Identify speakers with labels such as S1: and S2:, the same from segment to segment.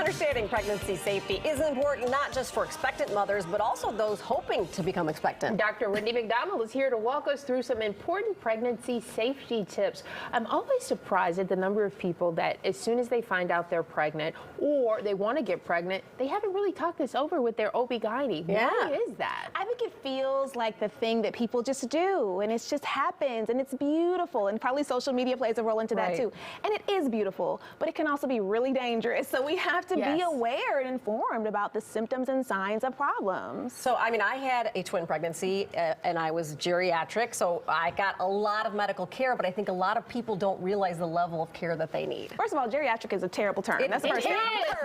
S1: Understanding pregnancy safety is important not just for expectant mothers, but also those hoping to become expectant.
S2: Dr. Wendy McDonald is here to walk us through some important pregnancy safety tips. I'm always surprised at the number of people that as soon as they find out they're pregnant or they want to get pregnant, they haven't really talked this over with their OB-GYN.
S1: Yeah.
S2: Why is that?
S3: I think it feels like the thing that people just do, and it just happens, and it's beautiful, and probably social media plays a role into that too. And it is beautiful, but it can also be really dangerous. So we have to be aware and informed about the symptoms and signs of problems.
S1: So, I mean, I had a twin pregnancy and I was geriatric, so I got a lot of medical care, but I think a lot of people don't realize the level of care that they need.
S3: First of all, geriatric is a terrible term. That's the first thing.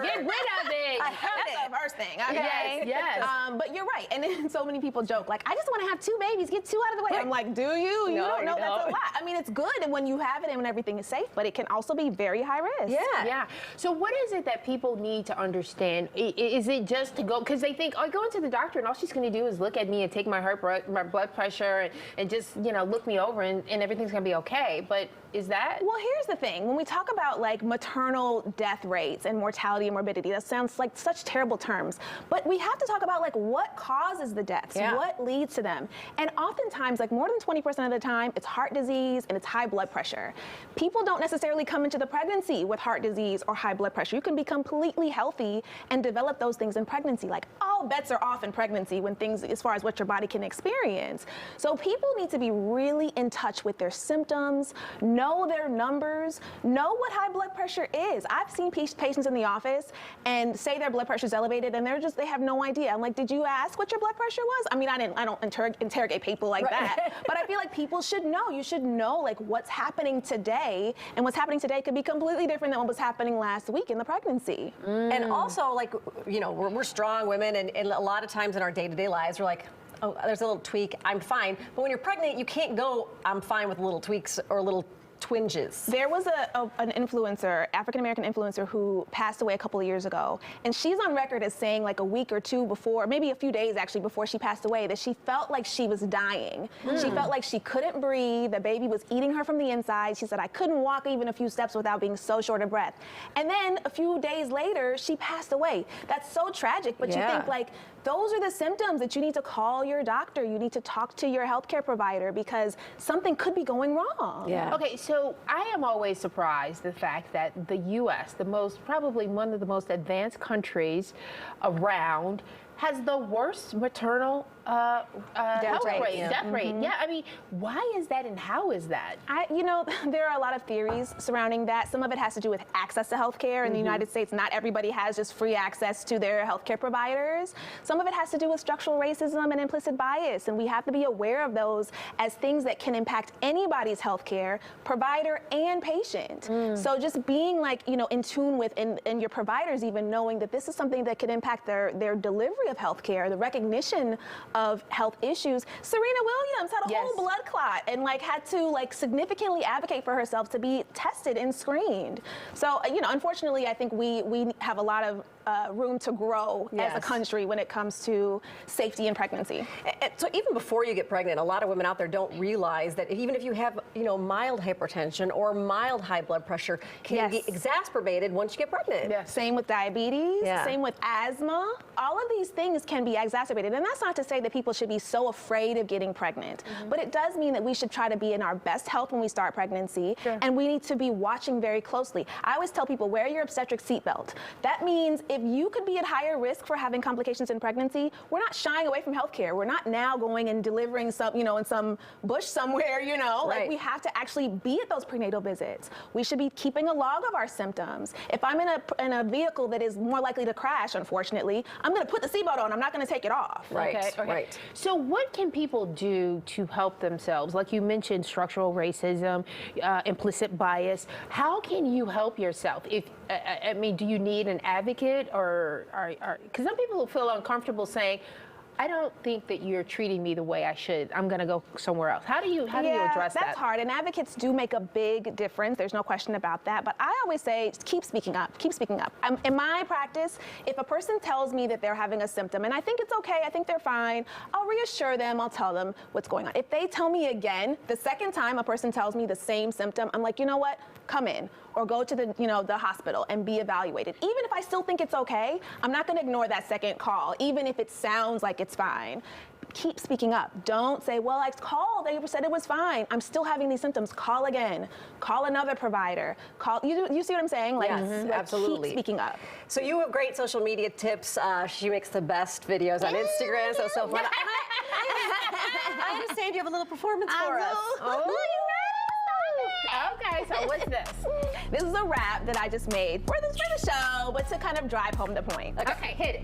S2: Get rid of it.
S3: That's the first thing. Okay?
S2: Yes.
S3: But you're right. And then so many people joke, like, I just want to have 2 babies, get 2 out of the way. I'm like, do you? You don't know. That's a lot. I mean, it's good when you have it and when everything is safe, but it can also be very high risk.
S2: Yeah. So what is it that people need to understand? Is it just to go, because they think, oh, going to the doctor and all she's going to do is look at me and take my blood pressure and just, look me over and everything's going to be okay. But is that?
S3: Well, here's the thing. When we talk about like maternal death rates and mortality and morbidity, that sounds like such terrible terms. But we have to talk about like what causes the deaths, what leads to them. And oftentimes, like more than 20% of the time, it's heart disease and it's high blood pressure. People don't necessarily come into the pregnancy with heart disease or high blood pressure. You can be completely healthy and develop those things in pregnancy. Like all bets are off in pregnancy when things, as far as what your body can experience. So people need to be really in touch with their symptoms, know their numbers, know what high blood pressure is. I've seen patients in the office and say their blood pressure is elevated and they have no idea. I'm like, did you ask what your blood pressure was? I mean, I don't interrogate people like that, but I feel like people should know. You should know like what's happening today, and what's happening today could be completely different than what was happening last week in the pregnancy.
S1: And also, like, we're strong women, and a lot of times in our day-to-day lives, we're like, oh, there's a little tweak, I'm fine. But when you're pregnant, you can't go, I'm fine with little tweaks or little twinges.
S3: There was an influencer, African-American influencer, who passed away a couple of years ago. And she's on record as saying like a week or 2 before, maybe a few days actually before she passed away, that she felt like she was dying. She felt like she couldn't breathe. The baby was eating her from the inside. She said, I couldn't walk even a few steps without being so short of breath. And then a few days later, she passed away. That's so tragic, but you think like, those are the symptoms that you need to call your doctor. You need to talk to your healthcare provider because something could be going wrong.
S2: Okay, so I am always surprised the fact that the U.S., probably one of the most advanced countries around, has the worst maternal death rate. Yeah, I mean, why is that and how is that?
S3: There are a lot of theories surrounding that. Some of it has to do with access to healthcare. In the United States, not everybody has just free access to their healthcare providers. Some of it has to do with structural racism and implicit bias, and we have to be aware of those as things that can impact anybody's healthcare, provider and patient. So just being like, in tune with, and your providers even knowing that this is something that could impact their delivery of healthcare, the recognition of health issues. Serena Williams had a whole blood clot and had to significantly advocate for herself to be tested and screened. So unfortunately, I think we have a lot of room to grow as a country when it comes to safety in pregnancy.
S1: And so even before you get pregnant, a lot of women out there don't realize that even if you have mild hypertension or mild high blood pressure can be exacerbated once you get pregnant.
S3: Same with diabetes, same with asthma. All of these things can be exacerbated. And that's not to say that people should be so afraid of getting pregnant, but it does mean that we should try to be in our best health when we start pregnancy, and we need to be watching very closely. I always tell people, wear your obstetric seatbelt. That means if you could be at higher risk for having complications in pregnancy, we're not shying away from healthcare. We're not now going and delivering some, in some bush somewhere, we have to actually be at those prenatal visits. We should be keeping a log of our symptoms. If I'm in a vehicle that is more likely to crash, unfortunately, I'm going to put the seatbelt on. I'm not going to take it off.
S1: Right.
S2: So what can people do to help themselves? Like you mentioned, structural racism, implicit bias. How can you help yourself? Do you need an advocate, or because some people feel uncomfortable saying, I don't think that you're treating me the way I should. I'm going to go somewhere else. How do you address that?
S3: That's hard, and advocates do make a big difference. There's no question about that. But I always say, keep speaking up. Keep speaking up. In my practice, if a person tells me that they're having a symptom, and I think it's okay, I think they're fine, I'll reassure them. I'll tell them what's going on. If they tell me again, the second time a person tells me the same symptom, I'm like, you know what? Come in. or go to the, the hospital and be evaluated. Even if I still think it's okay, I'm not going to ignore that second call, even if it sounds like it's fine. Keep speaking up. Don't say, well, I called, they said it was fine. I'm still having these symptoms. Call again. Call another provider. You see what I'm saying? Like,
S1: Yes, absolutely.
S3: Keep speaking up.
S1: So you have great social media tips. She makes the best videos on Instagram, so fun. I understand you have a little performance for us.
S3: Oh,
S2: Okay, so what's this?
S3: This is a rap that I just made for the show, but to kind of drive home the point.
S2: Okay, hit it.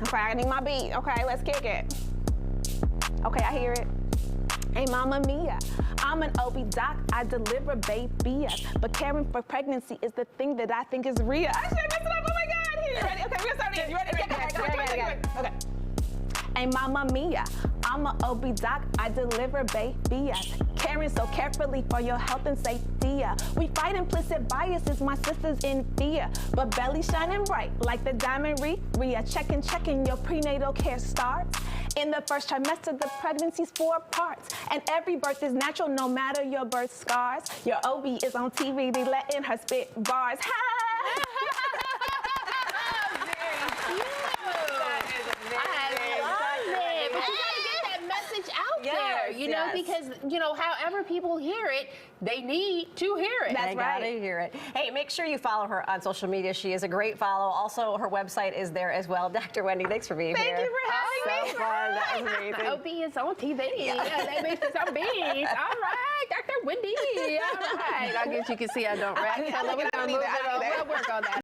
S3: Okay, I need my beat. Okay, let's kick it. Okay, I hear it. Hey, Mama Mia, I'm an OB doc. I deliver babies, but caring for pregnancy is the thing that I think is real. I should mess it up. Oh my God! Here, you ready? Okay, we're gonna start again. You ready? Okay. Hey, Mama Mia, I'm an OB doc. I deliver babies, caring so carefully for your health and safety. We fight implicit biases, my sisters in fear, but belly shining bright like the diamond Rhea. Checking your prenatal care starts. In the first trimester, the pregnancy's 4 parts, and every birth is natural, no matter your birth scars. Your OB is on TV, they letting her spit bars.
S2: There, because, however people hear it, they need to hear it.
S3: That's right.
S1: Gotta hear it. Hey, make sure you follow her on social media. She is a great follow. Also, her website is there as well. Dr. Wendy, thanks for being here.
S3: Thank you for having me.
S1: So fun. That was amazing.
S2: OB is on TV. Yeah, they make some beats. All right, Dr. Wendy. All right. I guess you can see I don't rap.
S3: I don't either.
S2: We'll work on that.